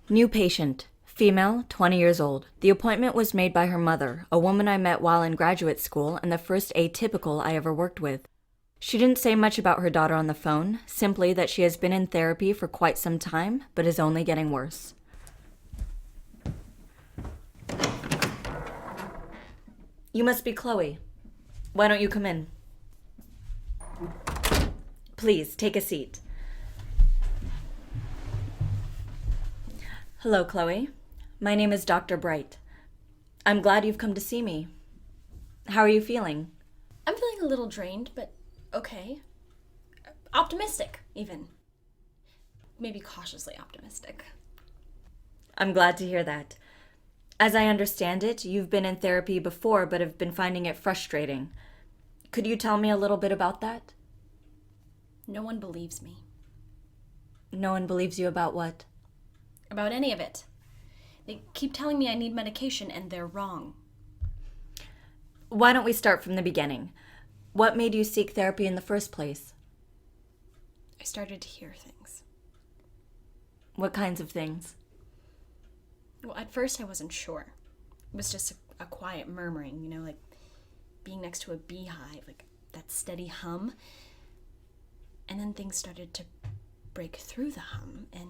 New patient, female, 20 years old. The appointment was made by her mother, a woman I met while in graduate school and the first atypical I ever worked with. She didn't say much about her daughter on the phone, simply that she has been in therapy for quite some time, but is only getting worse. You must be Chloe. Why don't you come in? Please, take a seat. Hello, Chloe. My name is Dr. Bright. I'm glad you've come to see me. How are you feeling? I'm feeling a little drained, but okay. Optimistic, even. Maybe cautiously optimistic. I'm glad to hear that. As I understand it, you've been in therapy before but have been finding it frustrating. Could you tell me a little bit about that? No one believes me. No one believes you about what? About any of it. They keep telling me I need medication, and they're wrong. Why don't we start from the beginning? What made you seek therapy in the first place? I started to hear things. What kinds of things? Well, at first I wasn't sure. It was just a quiet murmuring, like being next to a beehive, like that steady hum. And then things started to break through the hum, and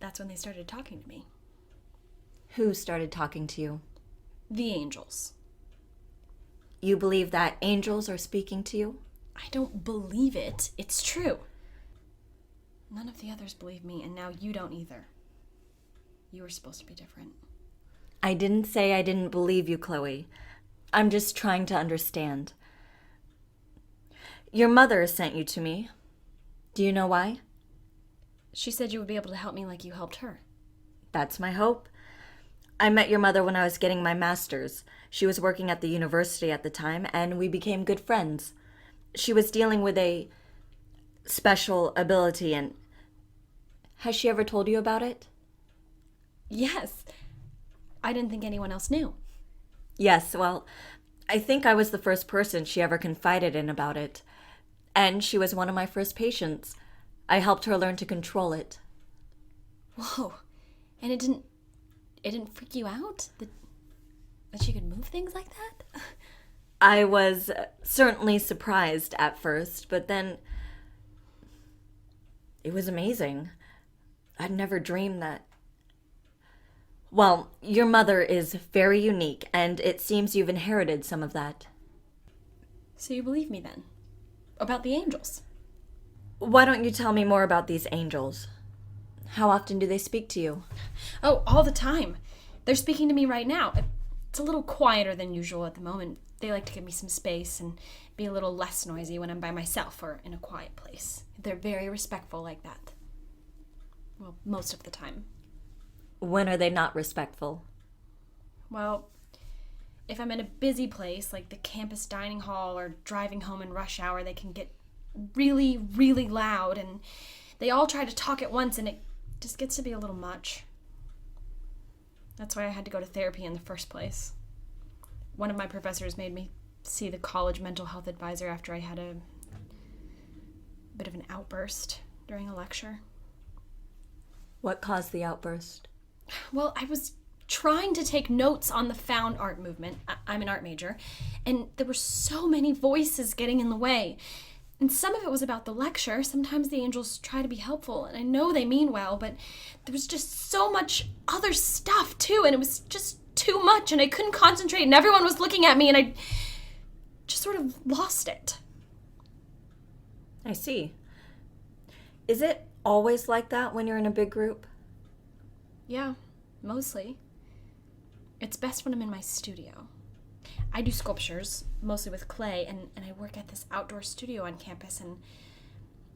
that's when they started talking to me. Who started talking to you? The angels. You believe that angels are speaking to you? I don't believe it. It's true. None of the others believe me, and now you don't either. You were supposed to be different. I didn't say I didn't believe you, Chloe. I'm just trying to understand. Your mother sent you to me. Do you know why? She said you would be able to help me like you helped her. That's my hope. I met your mother when I was getting my master's. She was working at the university at the time, and we became good friends. She was dealing with a special ability, and has she ever told you about it? Yes. I didn't think anyone else knew. Yes, well, I think I was the first person she ever confided in about it. And she was one of my first patients. I helped her learn to control it. Whoa. And it didn't freak you out? That she could move things like that? I was certainly surprised at first, but then it was amazing. I'd never dreamed that. Well, your mother is very unique, and it seems you've inherited some of that. So you believe me then? About the angels? Why don't you tell me more about these angels? How often do they speak to you? Oh, all the time. They're speaking to me right now. It's a little quieter than usual at the moment. They like to give me some space and be a little less noisy when I'm by myself or in a quiet place. They're very respectful like that. Well, most of the time. When are they not respectful? Well, if I'm in a busy place like the campus dining hall or driving home in rush hour, they can get really, really loud, and they all try to talk at once, and it just gets to be a little much. That's why I had to go to therapy in the first place. One of my professors made me see the college mental health advisor after I had a bit of an outburst during a lecture. What caused the outburst? Well, I was trying to take notes on the found art movement. I'm an art major, and there were so many voices getting in the way. And some of it was about the lecture. Sometimes the angels try to be helpful, and I know they mean well, but there was just so much other stuff too, and it was just too much, and I couldn't concentrate, and everyone was looking at me, and I just sort of lost it. I see. Is it always like that when you're in a big group? Yeah, mostly. It's best when I'm in my studio. I do sculptures, mostly with clay, and I work at this outdoor studio on campus, and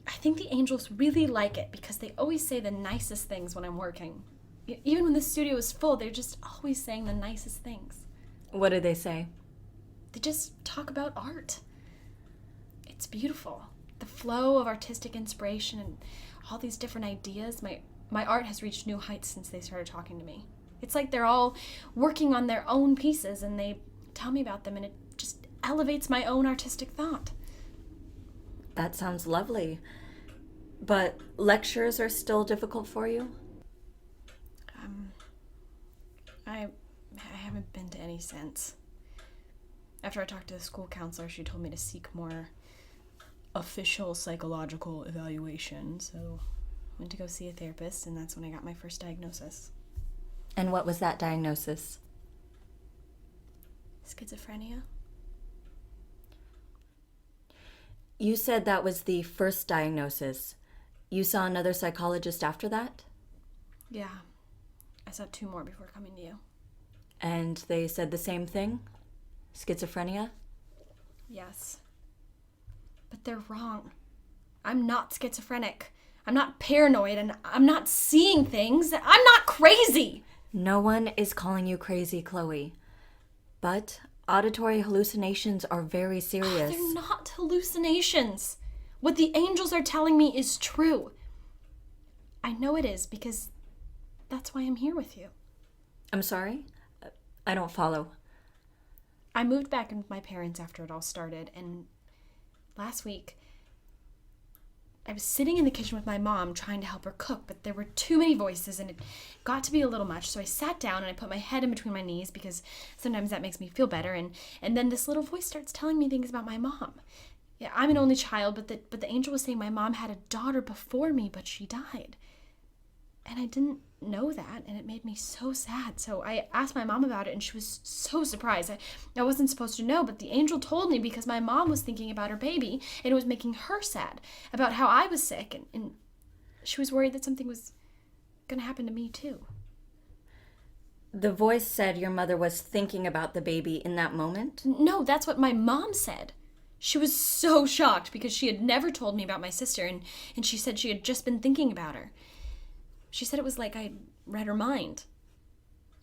I think the angels really like it because they always say the nicest things when I'm working. Even when the studio is full, they're just always saying the nicest things. What do they say? They just talk about art. It's beautiful. The flow of artistic inspiration and all these different ideas. My art has reached new heights since they started talking to me. It's like they're all working on their own pieces, and they tell me about them, and it just elevates my own artistic thought. That sounds lovely. But lectures are still difficult for you? I haven't been to any since. After I talked to the school counselor, she told me to seek more official psychological evaluation, so I went to go see a therapist, and that's when I got my first diagnosis. And what was that diagnosis? Schizophrenia? You said that was the first diagnosis. You saw another psychologist after that? Yeah. I saw 2 more before coming to you. And they said the same thing? Schizophrenia? Yes. But they're wrong. I'm not schizophrenic. I'm not paranoid, and I'm not seeing things. I'm not crazy! No one is calling you crazy, Chloe. But auditory hallucinations are very serious. They're not hallucinations. What the angels are telling me is true. I know it is because that's why I'm here with you. I'm sorry? I don't follow. I moved back in with my parents after it all started, and last week I was sitting in the kitchen with my mom trying to help her cook, but there were too many voices and it got to be a little much, so I sat down and I put my head in between my knees because sometimes that makes me feel better, and then this little voice starts telling me things about my mom. Yeah, I'm an only child, but the angel was saying my mom had a daughter before me, but she died. And I didn't know that, and it made me so sad. So I asked my mom about it, and she was so surprised. I wasn't supposed to know, but the angel told me because my mom was thinking about her baby, and it was making her sad about how I was sick, and she was worried that something was going to happen to me too. The voice said your mother was thinking about the baby in that moment? No, that's what my mom said. She was so shocked because she had never told me about my sister, and she said she had just been thinking about her. She said it was like I read her mind.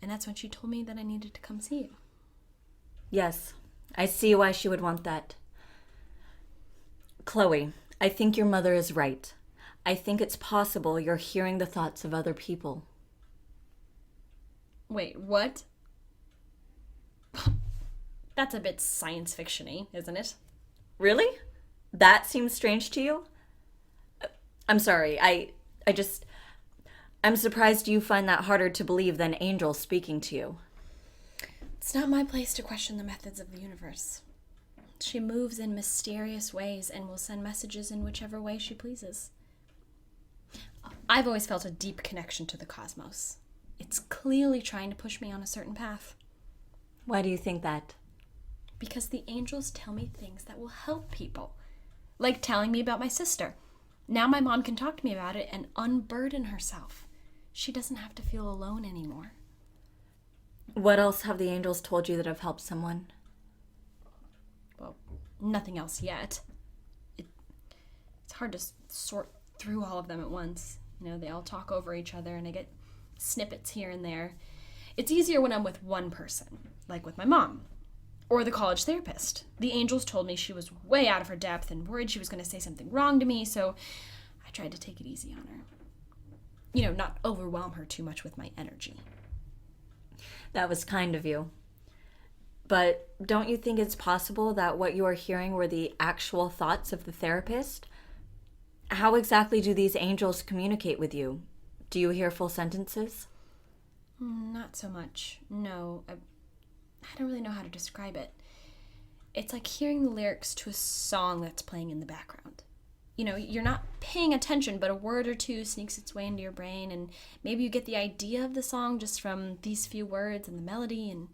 And that's when she told me that I needed to come see you. Yes, I see why she would want that. Chloe, I think your mother is right. I think it's possible you're hearing the thoughts of other people. Wait, what? That's a bit science fiction-y, isn't it? Really? That seems strange to you? I'm sorry, I'm surprised you find that harder to believe than angels speaking to you. It's not my place to question the methods of the universe. She moves in mysterious ways and will send messages in whichever way she pleases. I've always felt a deep connection to the cosmos. It's clearly trying to push me on a certain path. Why do you think that? Because the angels tell me things that will help people. Like telling me about my sister. Now my mom can talk to me about it and unburden herself. She doesn't have to feel alone anymore. What else have the angels told you that have helped someone? Well, nothing else yet. It's hard to sort through all of them at once. You know, they all talk over each other and I get snippets here and there. It's easier when I'm with one person, like with my mom. Or the college therapist. The angels told me she was way out of her depth and worried she was going to say something wrong to me, so I tried to take it easy on her. You know, not overwhelm her too much with my energy. That was kind of you. But don't you think it's possible that what you are hearing were the actual thoughts of the therapist? How exactly do these angels communicate with you? Do you hear full sentences? Not so much. No, I don't really know how to describe it. It's like hearing the lyrics to a song that's playing in the background. You know, you're not paying attention, but a word or two sneaks its way into your brain, and maybe you get the idea of the song just from these few words and the melody, and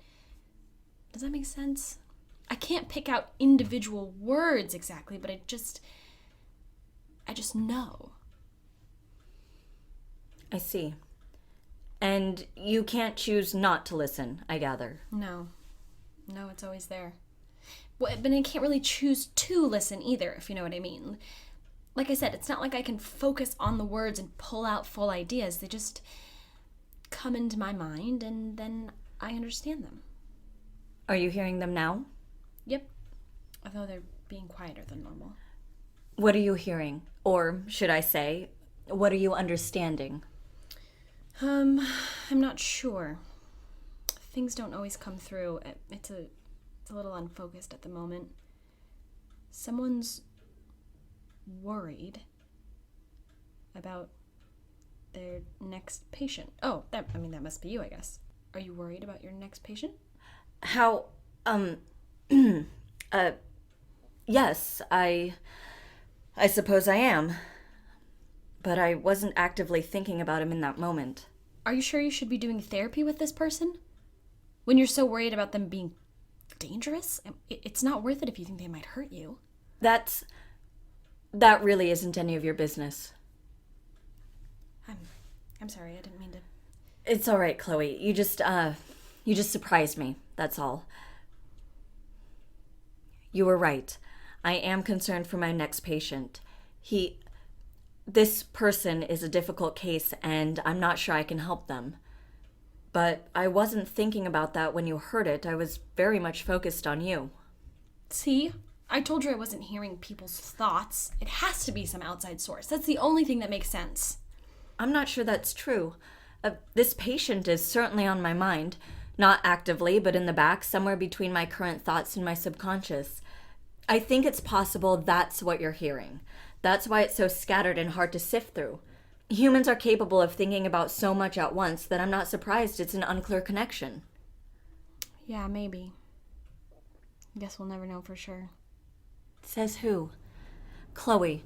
does that make sense? I can't pick out individual words exactly, but I just know. I see. And you can't choose not to listen, I gather. No, it's always there. Well, but I can't really choose to listen either, if you know what I mean. Like I said, it's not like I can focus on the words and pull out full ideas. They just come into my mind and then I understand them. Are you hearing them now? Yep. Although they're being quieter than normal. What are you hearing? Or should I say, what are you understanding? I'm not sure. Things don't always come through. It's a little unfocused at the moment. Someone's worried about their next patient. Oh, that must be you, I guess. Are you worried about your next patient? How, yes, I suppose I am. But I wasn't actively thinking about him in that moment. Are you sure you should be doing therapy with this person? When you're so worried about them being dangerous? It's not worth it if you think they might hurt you. That really isn't any of your business. I'm sorry, I didn't mean to. It's all right, Chloe. You just surprised me. That's all. You were right. I am concerned for my next patient. This person is a difficult case, and I'm not sure I can help them. But I wasn't thinking about that when you heard it. I was very much focused on you. See? I told you I wasn't hearing people's thoughts. It has to be some outside source. That's the only thing that makes sense. I'm not sure that's true. This patient is certainly on my mind. Not actively, but in the back, somewhere between my current thoughts and my subconscious. I think it's possible that's what you're hearing. That's why it's so scattered and hard to sift through. Humans are capable of thinking about so much at once that I'm not surprised it's an unclear connection. Yeah, maybe. Guess we'll never know for sure. Says who? Chloe,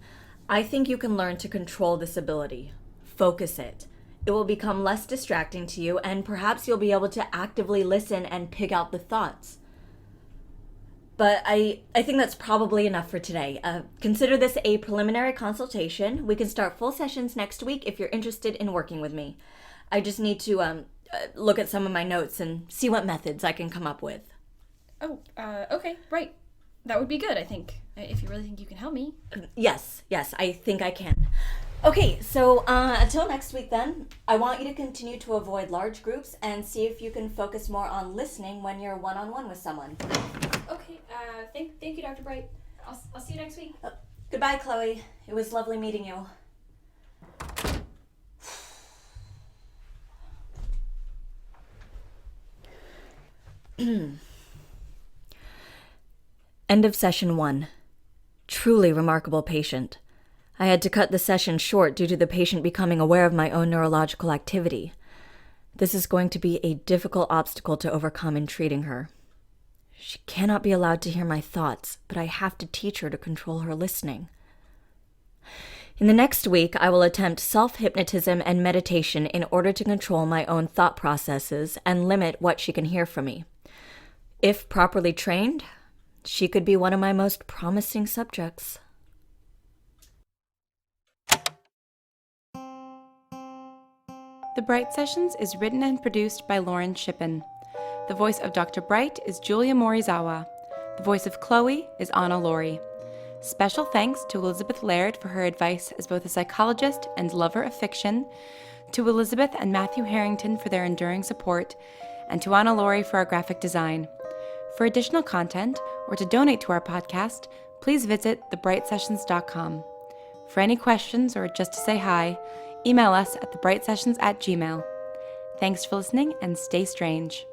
I think you can learn to control this ability. Focus it. It will become less distracting to you, and perhaps you'll be able to actively listen and pick out the thoughts. But I think that's probably enough for today. Consider this a preliminary consultation. We can start full sessions next week if you're interested in working with me. I just need to look at some of my notes and see what methods I can come up with. Oh, okay, right. That would be good, I think, if you really think you can help me. Yes, I think I can. Okay, so until next week then, I want you to continue to avoid large groups and see if you can focus more on listening when you're one-on-one with someone. Okay, thank you, Dr. Bright. I'll see you next week. Goodbye, Chloe. It was lovely meeting you. End of session 1. Truly remarkable patient. I had to cut the session short due to the patient becoming aware of my own neurological activity. This is going to be a difficult obstacle to overcome in treating her. She cannot be allowed to hear my thoughts, but I have to teach her to control her listening. In the next week, I will attempt self-hypnotism and meditation in order to control my own thought processes and limit what she can hear from me. If properly trained, she could be one of my most promising subjects. The Bright Sessions is written and produced by Lauren Shippen. The voice of Dr. Bright is Julia Morizawa. The voice of Chloe is Anna Laurie. Special thanks to Elizabeth Laird for her advice as both a psychologist and lover of fiction, to Elizabeth and Matthew Harrington for their enduring support, and to Anna Laurie for our graphic design. For additional content, or to donate to our podcast, please visit thebrightsessions.com. For any questions or just to say hi, email us at thebrightsessions@gmail.com. Thanks for listening and stay strange.